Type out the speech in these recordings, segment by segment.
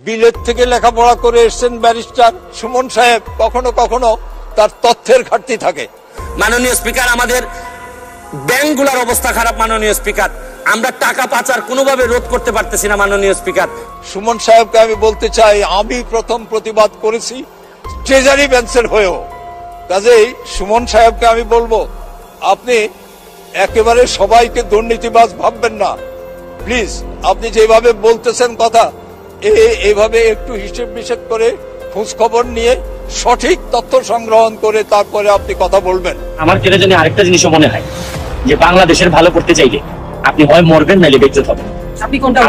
বিলেত থেকে লেখাপড়া করে এসেছেন ব্যারিস্টার সুমন সাহেব, কখনো কখনো তার তথ্যের ঘাটতি থাকে। মাননীয় স্পিকার, আমাদের ব্যাংকগুলোর অবস্থা খারাপ মাননীয় স্পিকার, আমরা টাকা পাচার কোনোভাবে রোধ করতে পারতেছি না মাননীয় স্পিকার। সুমন সাহেবকে আমি বলতে চাই, আমি প্রথম প্রতিবাদ করেছি ট্রেজারি বেঞ্চের হয়েও। কাজেই সুমন সাহেবকে আমি বলবো, আপনি একেবারে সবাইকে দুর্নীতিবাজ ভাববেন না প্লিজ। আপনি যেভাবে বলতেছেন কথা, এইভাবে একটু হিসেব নিষেধ করে খোঁজ খবর নিয়ে সঠিক তথ্য সংগ্রহণ করে তারপরে আপনি কথা বলবেন। আমার কেন জানি আরেকটা জিনিসও মনে হয় যে বাংলাদেশের ভালো করতে চাইলে আপনি হয় মরবেন নাইলে বেঁচে থাকবেন।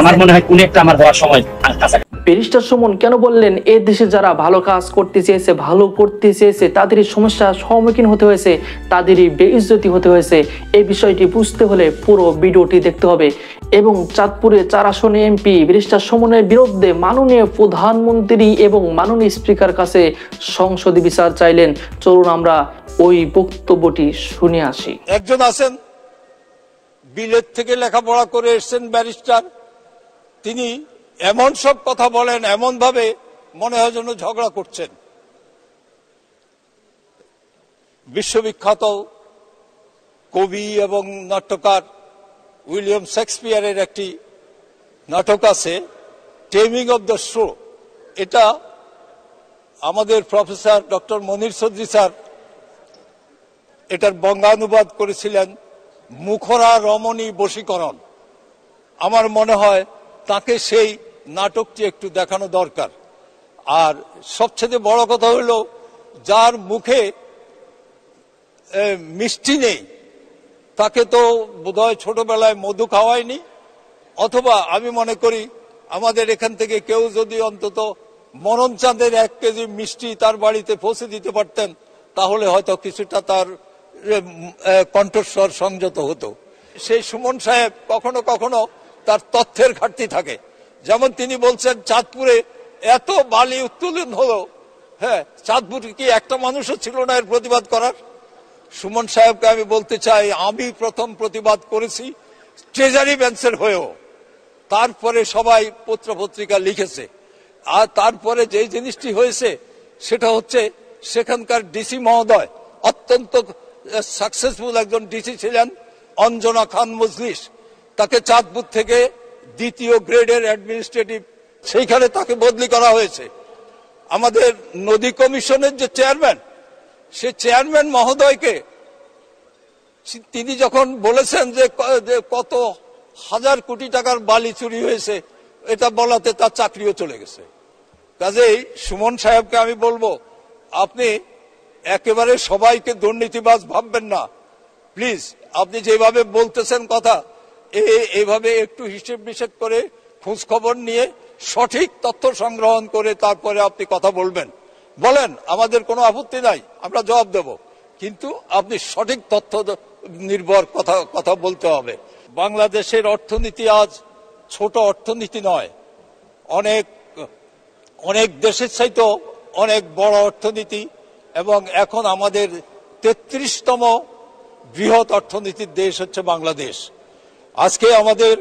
আমার মনে হয় কোন একটা আমার হওয়ার সময় কাছাকাছি। ব্যারিস্টার সুমন কেন বললেন এ দেশে যারা ভালো কাজ করতে চেয়েছে, ভালো করতে চেয়েছে, তাদেরই সমস্যার সম্মুখীন হতে হয়েছে, তাদেরই বেইজ্জতি হতে হয়েছে? এই বিষয়টি বুঝতে হলে পুরো ভিডিওটি দেখতে হবে। এবং চাঁদপুরে 4 আসনে এমপি ব্যারিস্টার সুমনের বিরুদ্ধে মাননীয় প্রধানমন্ত্রী এবং মাননীয় স্পিকার কাছে সংসদে বিচার চাইলেন। চলুন আমরা ওই বক্তব্যটি শুনে আসি। একজন আছেন বিলেত থেকে লেখাপড়া করে এসেছেন ব্যারিস্টার, তিনি এমন সব কথা বলেন, এমন ভাবে মনে হয় যেন ঝগড়া করছেন। বিশ্ববিখ্যাত কবি এবং নাট্যকার উইলিয়াম শেক্সপিয়ারের একটি নাটক আছে টেমিং অব দ্য শো। এটা আমাদের প্রফেসর ডক্টর মনির চৌধুরী স্যার এটার বঙ্গানুবাদ করেছিলেন মুখরা রমণী বশীকরণ। আমার মনে হয় তাকে সেই নাটকটি একটু দেখানো দরকার। আর সবচেয়ে বড় কথা হলো, যার মুখে মিষ্টি নেই তাকে তো বোধহয় ছোটবেলায় মধু খাওয়ায়নি। অথবা আমি মনে করি আমাদের এখান থেকে কেউ যদি অন্তত মরণচাঁদের 1 কেজি মিষ্টি তার বাড়িতে পৌঁছে দিতে পারতেন, তাহলে হয়তো কিছুটা তার কণ্ঠস্বর সংযত হতো। সেই সুমন সাহেব কখনো কখনো তার তথ্যের ঘাটতি থাকে। যেমন তিনি বলছেন চাঁদপুরে এত বালি উত্তোলন হলো, হ্যাঁ, চাঁদপুরে কি একটা মানুষও ছিল না এর প্রতিবাদ করার? সুমন সাহেবকে আমি বলতে চাই, আমি প্রথম প্রতিবাদ করেছি ট্রেজারি বেঞ্চের হয়েও। তারপরে সবাই পত্র পত্রিকা লিখেছে। আর তারপরে যে জিনিসটি হয়েছে সেটা হচ্ছে, সেখানকার ডিসি মহোদয় অত্যন্ত সাকসেসফুল একজন ডিসি ছিলেন, অঞ্জনা খান মজলিস। তাকে চাঁদপুর থেকে 2য় গ্রেডের অ্যাডমিনিস্ট্রেটিভ, সেইখানে তাকে বদলি করা হয়েছে। আমাদের নদী কমিশনের যে চেয়ারম্যান, সে চেয়ারম্যান মহোদয়কে তিনি যখন বলেছেন যে কত হাজার কোটি টাকার বালি চুরি হয়েছে, এটা বলাতে তার চাকরিও চলে গেছে। কাজেই সুমন সাহেবকে আমি বলবো, আপনি একেবারে সবাইকে দুর্নীতিবাজ ভাববেন না প্লিজ। আপনি যেভাবে বলতেছেন কথা, এইভাবে একটু হিসেব নিষেধ করে খোঁজ খবর নিয়ে সঠিক তথ্য সংগ্রহণ করে তারপরে আপনি কথা বলবেন। বলেন, আমাদের কোনো আপত্তি নাই, আমরা জবাব দেব, কিন্তু আপনি সঠিক তথ্য নির্ভর কথা বলতে হবে। বাংলাদেশের অর্থনীতি আজ ছোট অর্থনীতি নয়, অনেক অনেক দেশের চাইতেও অনেক বড় অর্থনীতি। এবং এখন আমাদের 33তম বৃহৎ অর্থনীতির দেশ হচ্ছে বাংলাদেশ। আজকে আমাদের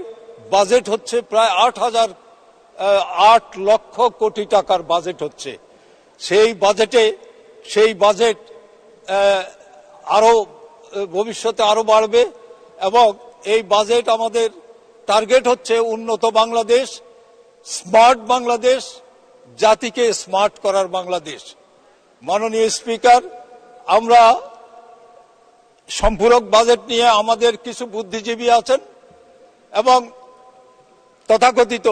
বাজেট হচ্ছে প্রায় 8 লক্ষ কোটি টাকার বাজেট হচ্ছে। সেই বাজেট আরো ভবিষ্যতে আরো বাড়বে। এবং এই বাজেট আমাদের টার্গেট হচ্ছে উন্নত বাংলাদেশ, স্মার্ট বাংলাদেশ, জাতিকে স্মার্ট করার বাংলাদেশ। মাননীয় স্পিকার, আমরা সম্পূরক বাজেট নিয়ে আমাদের কিছু বুদ্ধিজীবী আছেন এবং তথাকথিত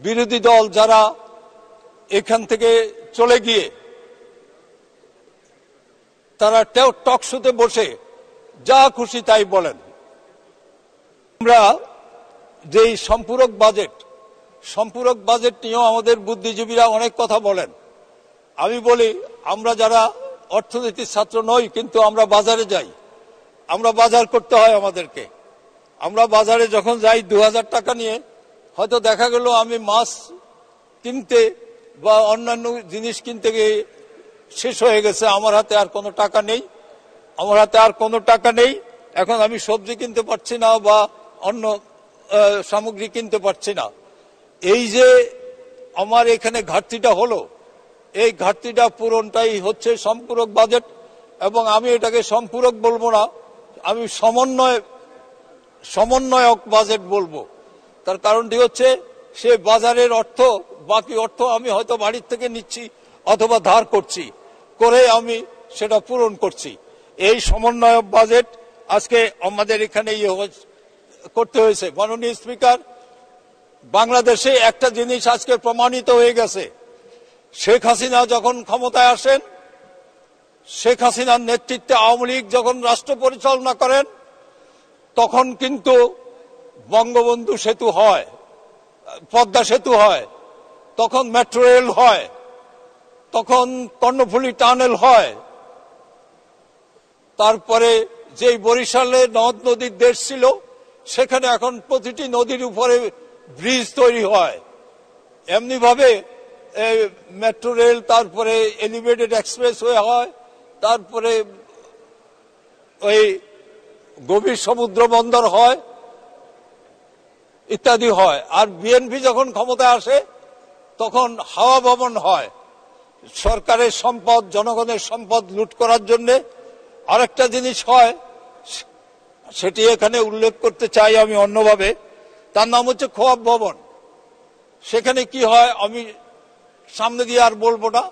বিরোধী দল যারা এখান থেকে চলে গিয়ে তারা টক শোতে বসে যা খুশি তাই বলেন। আমরা যেই সম্পূরক বাজেট নিয়েও আমাদের বুদ্ধিজীবীরা অনেক কথা বলেন। আমি বলি, আমরা যারা অর্থনীতির ছাত্র নই কিন্তু আমরা বাজারে যাই, আমরা বাজার করতে হয় আমাদেরকে। আমরা বাজারে যখন যাই 2000 টাকা নিয়ে, হয়তো দেখা গেল আমি মাছ কিনতে বা অন্যান্য জিনিস কিনতে গিয়ে শেষ হয়ে গেছে, আমার হাতে আর কোনো টাকা নেই। এখন আমি সবজি কিনতে পারছি না বা অন্য সামগ্রী কিনতে পারছি না। এই যে আমার এখানে ঘাটতিটা হলো, এই ঘাটতিটা পূরণটাই হচ্ছে সম্পূরক বাজেট। এবং আমি এটাকে সম্পূরক বলবো না, আমি সমন্বয়ক বাজেট বলবো। তার কারণটি হচ্ছে সে বাজারের অর্থ, বাকি অর্থ আমি হয়তো বাড়ির থেকে নিচ্ছি অথবা ধার করছি, করে আমি সেটা পূরণ করছি। এই সমন্বয়ক বাজেট আজকে আমাদের এখানে করতে হয়েছে। মাননীয় স্পিকার, বাংলাদেশে একটা জিনিস আজকে প্রমাণিত হয়ে গেছে, শেখ হাসিনা যখন ক্ষমতায় আসেন, শেখ হাসিনার নেতৃত্বে আওয়ামী লীগ যখন রাষ্ট্র পরিচালনা করেন, তখন কিন্তু বঙ্গবন্ধু সেতু হয়, পদ্মা সেতু হয়, তখন মেট্রো রেল হয়, তখন কর্ণফুলী টানেল হয়, তারপরে যেই বরিশালে নদ নদীর দেশ ছিল সেখানে এখন প্রতিটি নদীর উপরে ব্রিজ তৈরি হয়। এমনি ভাবে মেট্রো রেল, তারপরে এলিভেটেড এক্সপ্রেসওয়ে হয়, তারপরে ওই গভীর সমুদ্র বন্দর হয়, ইত্যাদি হয়। আর বিএনপি যখন ক্ষমতায় আসে তখন হাওয়া ভবন হয়, সরকারের সম্পদ, জনগণের সম্পদ লুট করার জন্য। আরেকটা জিনিস হয়, সেটি এখানে উল্লেখ করতে চাই আমি অন্যভাবে, তার নাম হচ্ছে খোয়াব ভবন। সেখানে কি হয় আমি সামনে দিয়ে আর বলবো না,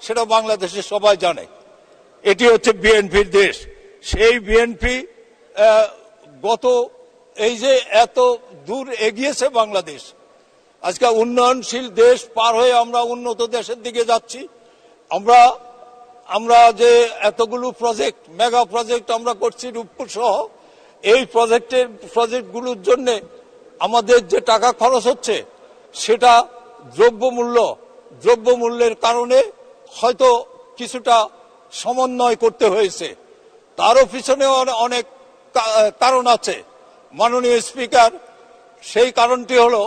সেটা বাংলাদেশে সবাই জানে। এটি হচ্ছে বিএনপির দেশ। সেই বিএনপি গত এই যে এত দূর এগিয়েছে বাংলাদেশ, আজকে উন্নয়নশীল দেশ পার হয়ে আমরা উন্নত দেশের দিকে যাচ্ছি। আমরা যে এতগুলো প্রজেক্ট, মেগা প্রজেক্ট আমরা করছি রূপপুর সহ, এই প্রজেক্টগুলোর জন্য আমাদের যে টাকা খরচ হচ্ছে সেটা দ্রব্যমূল্যের কারণে হয়তো কিছুটা সমন্বয় করতে হয়েছে, তারও পিছনে অনেক কারণ আছে। মাননীয় স্পিকার, সেই কারণটি হলো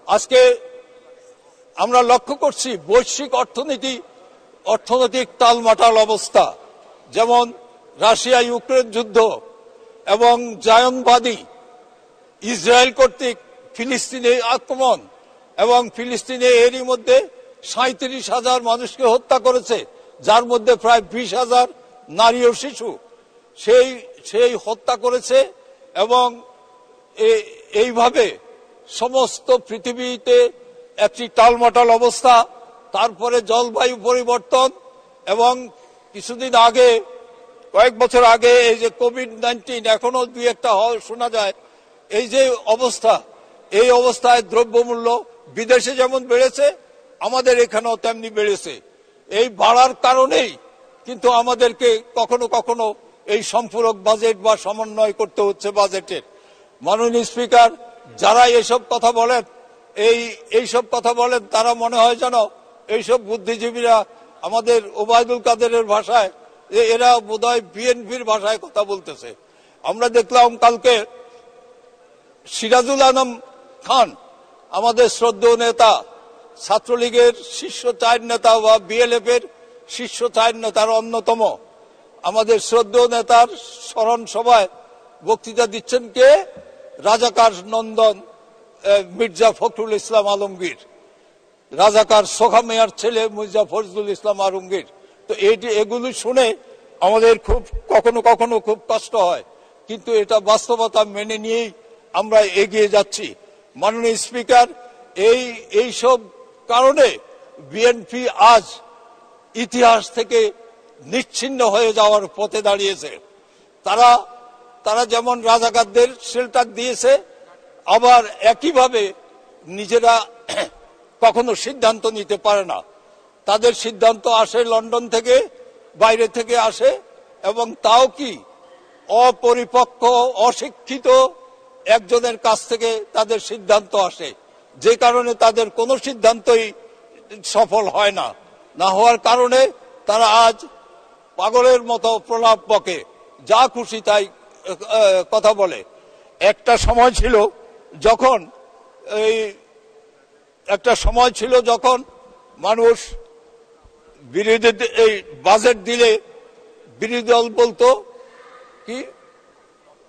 আজকে আমরা লক্ষ্য করছি বৈশ্বিক অর্থনৈতিক টালমাটাল অবস্থা, যেমন রাশিয়া ইউক্রেন যুদ্ধ এবং জায়নবাদী ইসরায়েল কর্তৃক ফিলিস্তিনে আক্রমণ, এবং ফিলিস্তিনে এরই মধ্যে 37,000 মানুষকে হত্যা করেছে, যার মধ্যে প্রায় 20,000 নারী ও শিশু সেই হত্যা করেছে। এবং এইভাবে সমস্ত পৃথিবীতে একটি টালমাটাল অবস্থা। তারপরে জলবায়ু পরিবর্তন, এবং কিছুদিন আগে, কয়েক বছর আগে এই যে কোভিড-19, এখনো দুই একটা শোনা যায়। এই যে অবস্থা, এই অবস্থায় দ্রব্যমূল্য বিদেশে যেমন বেড়েছে, আমাদের এখানেও তেমনি বেড়েছে। এই বাড়ার কারণেই কিন্তু আমাদেরকে কখনো কখনো এই সম্পূরক বাজেট বা সমন্বয় করতে হচ্ছে বাজেটের। মাননীয় স্পিকার, যারা এইসব কথা বলেন তারা মনে হয় যেন এইসব বুদ্ধিজীবীরা আমাদের ওবায়দুল কাদেরের ভাষায়, এরা বোধহয় বিএনপির ভাষায় কথা বলতেছে। আমরা দেখলাম কালকে সিরাজুল আলম খান, আমাদের শ্রদ্ধেয় নেতা, ছাত্রলীগের শীর্ষ 4 নেতা বা বিএলএফ এর শীর্ষ 4 নেতার অন্যতম, আমাদের শ্রদ্ধেয় নেতার স্মরণ সভায় বক্তৃতা দিচ্ছেন কে? রাজাকার নন্দন মির্জা ফখরুল ইসলাম আলমগীর, রাজাকার সোখা মেয়ার ছেলে মির্জা ফজলুল ইসলাম আলমগীর। তো এগুলি শুনে আমাদের কখনো কখনো খুব কষ্ট হয়, কিন্তু এটা বাস্তবতা মেনে নিয়েই আমরা এগিয়ে যাচ্ছি। মাননীয় স্পিকার, এইসব কারণে বিএনপি আজ ইতিহাস থেকে নিচ্ছিন্ন হয়ে যাওয়ার পথে দাঁড়িয়েছে। তারা যেমন রাজাকারদের শেল্টার দিয়েছে, আবার একইভাবে নিজেরা কখনো সিদ্ধান্ত নিতে পারে না। তাদের সিদ্ধান্ত আসে লন্ডন থেকে, বাইরে থেকে আসে, এবং তাও কি অপরিপক্ক, অশিক্ষিত একজনের কাছ থেকে তাদের সিদ্ধান্ত আসে, যে কারণে তাদের কোনো সিদ্ধান্তই সফল হয় না। না হওয়ার কারণে তারা আজ পাগলের মতো প্রলাপ বকে, যা খুশি তাই কথা বলে। একটা সময় ছিল যখন মানুষ এই বাজেট দিলে বিরোধী দল বলতো কি,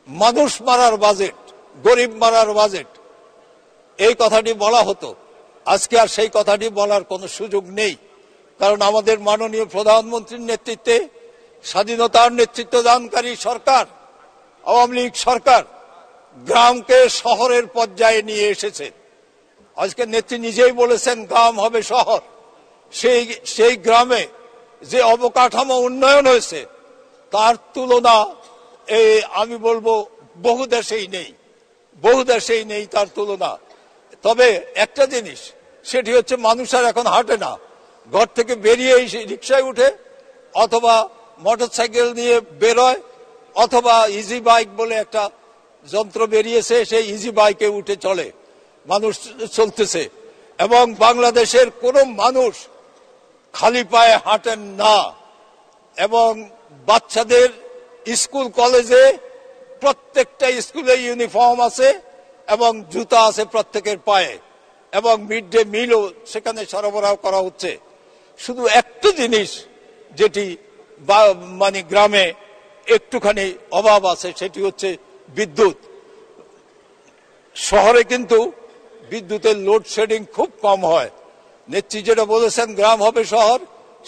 মানুষ মারার বাজেট, গরিব মারার বাজেট, এই কথাটি বলা হতো। আজকে আর সেই কথাটি বলার কোনো সুযোগ নেই, কারণ আমাদের মাননীয় প্রধানমন্ত্রীর নেতৃত্বে স্বাধীনতার নেতৃত্ব দানকারী সরকার, আওয়ামী লীগ সরকার গ্রামকে শহরের পর্যায়ে নিয়ে এসেছে। আজকে নেত্রী নিজেই বলেছেন গ্রাম হবে শহর। সেই গ্রামে যে অবকাঠামো উন্নয়ন হয়েছে তার তুলনা আমি বলবো বহু দেশেই নেই তার তুলনা। তবে একটা জিনিস, সেটি হচ্ছে মানুষ আর এখন হাঁটে না, ঘর থেকে বেরিয়ে রিক্সায় উঠে অথবা মোটরসাইকেল নিয়ে বেরোয় অথবা ইজি বাইক বলে একটা যন্ত্র বেরিয়েছে, সেই ইজি বাইকে উঠে চলে, মানুষ চলতেছে। এবং বাংলাদেশের কোনো মানুষ খালি পায়ে হাঁটেন না। এবং বাচ্চাদের স্কুল কলেজে প্রত্যেকটা স্কুলে ইউনিফর্ম আছে এবং জুতা আছে প্রত্যেকের পায়ে, এবং মিড ডে মিলও সেখানে সরবরাহ করা হচ্ছে। শুধু একটা জিনিস যেটি মানে গ্রামে একটুখানি অভাব আছে, সেটি হচ্ছে বিদ্যুৎ। শহরে কিন্তু বিদ্যুতের লোডশেডিং খুব কম হয়। নেত্রী যেটা বলেছেন গ্রাম হবে শহর,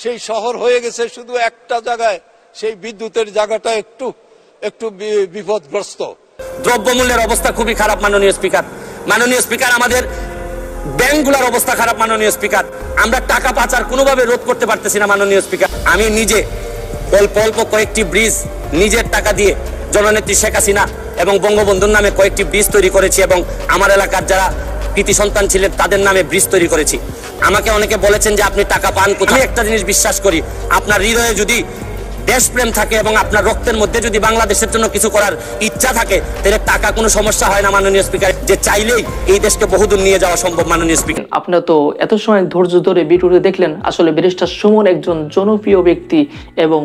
সেই শহর হয়ে গেছে শুধু একটা জায়গায়, সেই বিদ্যুতের জায়গাটা একটু বিপদগ্রস্ত। দ্রব্যমূল্যের অবস্থা খুবই খারাপ মাননীয় স্পিকার, আমাদের ব্যাংকগুলোর অবস্থা খারাপ মাননীয় স্পিকার। আমরা টাকা পাচার কোনোভাবে রোধ করতে পারতেছি না মাননীয় স্পিকার। আমি নিজে অল্প অল্প কয়েকটি ব্রিজ নিজের টাকা দিয়ে জননেত্রী শেখ হাসিনা এবং বঙ্গবন্ধুর নামে কয়েকটি ব্রিজ তৈরি করেছি, এবং আমার এলাকার যারা কৃতি সন্তান ছিলেন তাদের নামে ব্রিজ তৈরি করেছি। আমাকে অনেকে বলেছেন যে আপনি টাকা পান কোথায়। একটা জিনিস বিশ্বাস করি, আপনার হৃদয়ে যদি দেশপ্রেম থাকে এবং আপনার রক্তের মধ্যে যদি বাংলাদেশের জন্য কিছু করার ইচ্ছা থাকে, তাহলে টাকা কোনো সমস্যা হয় না মাননীয় স্পিকার। যে চাইলেই এই দেশকে বহুদূর নিয়ে যাওয়া সম্ভব মাননীয় স্পিকার। আপনারা তো এত সময় ধৈর্য ধরে ভিডিওটি দেখলেন। আসলে ব্যারিস্টার সুমন একজন জনপ্রিয় ব্যক্তি এবং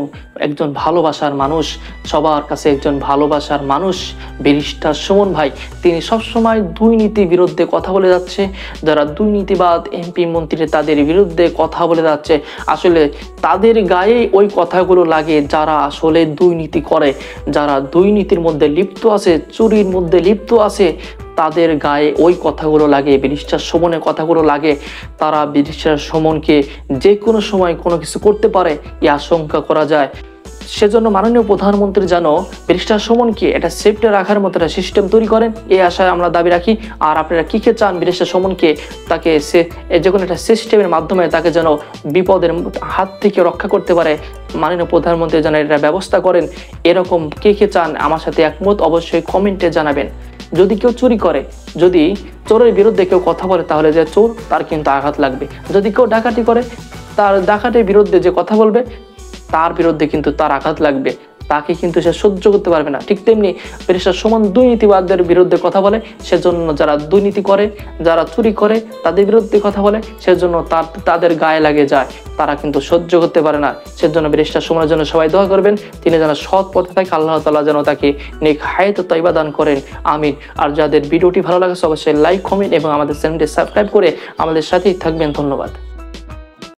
একজন ভালোবাসার মানুষ, সবার কাছে একজন ভালোবাসার মানুষ ব্যারিস্টার সুমন ভাই। তিনি সবসময় দুর্নীতির বিরুদ্ধে কথা বলে যাচ্ছে, যারা দুর্নীতিবাদ এমপি মন্ত্রী তাদের বিরুদ্ধে কথা বলে যাচ্ছে। আসলে তাদের গায়ে ওই কথাগুলো লাগে যারা আসলে দুর্নীতি করে, যারা দুর্নীতির মধ্যে লিপ্ত আছে, চুরির মধ্যে লিপ্ত আছে, তাদের গায়ে ওই কথাগুলো লাগে, ব্যারিস্টার সুমনের কথাগুলো লাগে। তারা ব্যারিস্টার সুমনকে যে কোনো সময় কোনো কিছু করতে পারে এই আশঙ্কা করা যায়। সেজন্য মাননীয় প্রধানমন্ত্রী যেন ব্যারিস্টার সুমনকে একটা সেফটি রাখার মতো একটা সিস্টেম তৈরি করেন, এই আশায় আমরা দাবি রাখি। আর আপনারা কি চান ব্যারিস্টার সুমনকে, তাকে যে কোনো একটা সিস্টেমের মাধ্যমে তাকে যেন বিপদের হাত থেকে রক্ষা করতে পারে মাননীয় প্রধানমন্ত্রী যেন এটা ব্যবস্থা করেন। এরকম কে চান আমার সাথে একমত অবশ্যই কমেন্টে জানাবেন। যদি কেউ চুরি করে, যদি চোরের বিরুদ্ধে কেউ কথা বলে, তাহলে যে চোর তার কিন্তু আঘাত লাগবে। যদি কেউ ডাকাতি করে, তার ডাকাতির বিরুদ্ধে যে কথা বলবে তার বিরুদ্ধে কিন্তু তার আঘাত লাগবে, তাকে কিন্তু সে সহ্য করতে পারবে না। ঠিক তেমনি ব্যারিস্টার সুমন দুর্নীতিবাদদের বিরুদ্ধে কথা বলে, সেজন্য যারা দুর্নীতি করে, যারা চুরি করে তাদের বিরুদ্ধে কথা বলে, সেজন্য তাদের গায়ে লাগে যায়, তারা কিন্তু সহ্য করতে পারে না। সেজন্য ব্যারিস্টার সুমনের জন্য সবাই দোয়া করবেন, তিনি যেন সৎ পথে থাকে, আল্লাহ তাআলা যেন তাকে নেক হায়াত ও তয়বা দান করেন, আমিন। আর যাদের ভিডিওটি ভালো লাগে অবশ্যই লাইক, কমেন্ট এবং আমাদের চ্যানেলটি সাবস্ক্রাইব করে আমাদের সাথেই থাকবেন। ধন্যবাদ।